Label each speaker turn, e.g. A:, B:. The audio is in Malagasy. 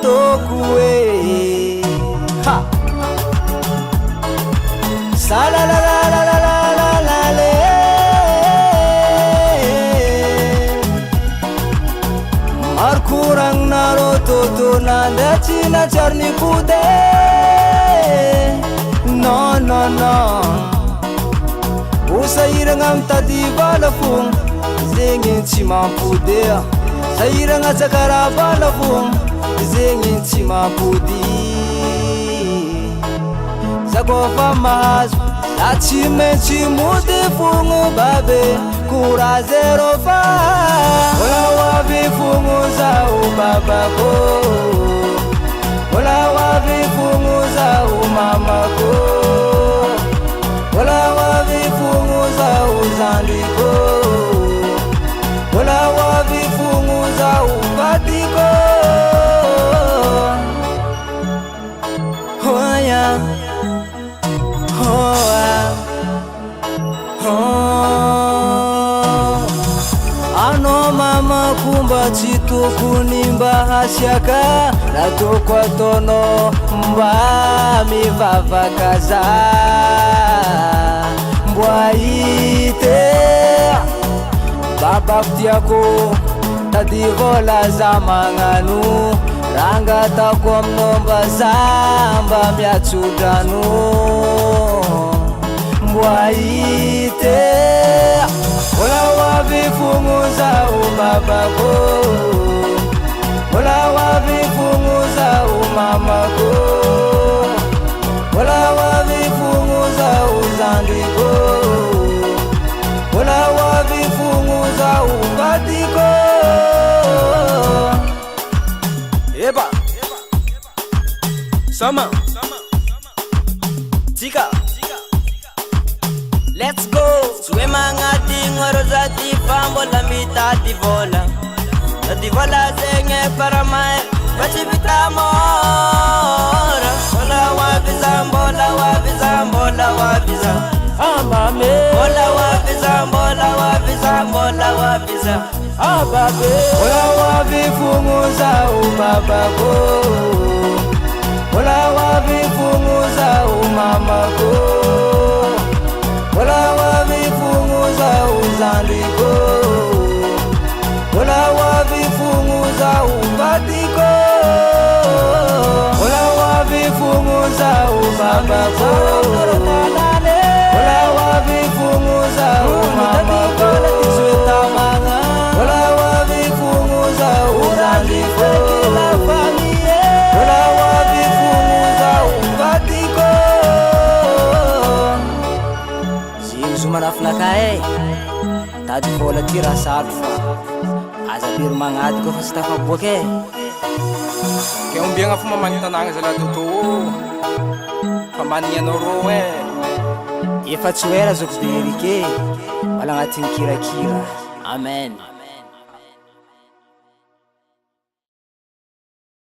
A: tokue ha sala la la la la la la la le markurang naro toto nanda china charni pude no no no usairangam tadi balafung zengin chimampude sairanga zakara balafung zengin chimapudi zagofa mas achime chimude fungu babe kura zero fa ola wabi fungu za ubaba ko ola wabi fungu za umama ko ola wabi fungu za uzandiko ola wabi fungu za ubadiko hoya ano mama kumba chitu kunimba hasyaka natokwa tono mba mivavakaza mbwaite baba kutiako tadivola za manganu ranga tako mnomba zamba miachudranu mbwaite ola wabi fungu za umabako ola wabi fungu za umamako ola wabi fungu za uzandiko ola wabi fungu za ubadiko eba sama tika let's go swema ngati ngoro za tifambo la mita divola la divola zenge para mai pachibita mora ola wabiza mbola wabiza mbola wabiza amame ola wabiza mbola wabiza mbola wabiza ababe ola wabifungu za umabako ola wabifungu za umamako ola wabifungu za uzandiko ola wabifungu za ubadiko ola wabifungu za umabako ola wabifungu za umamako ola wabifungu za uzandiko ola wabifungu za ubadiko zumanafnakae tady vola ty raha saro fa aza biry magnady koa fa tsy tafaboaky e
B: ke ombiagna fomba manotanagna zala toto fa manianao rô e
A: efa tsy oera zoko de erike mala agnatin'ny kirakira amen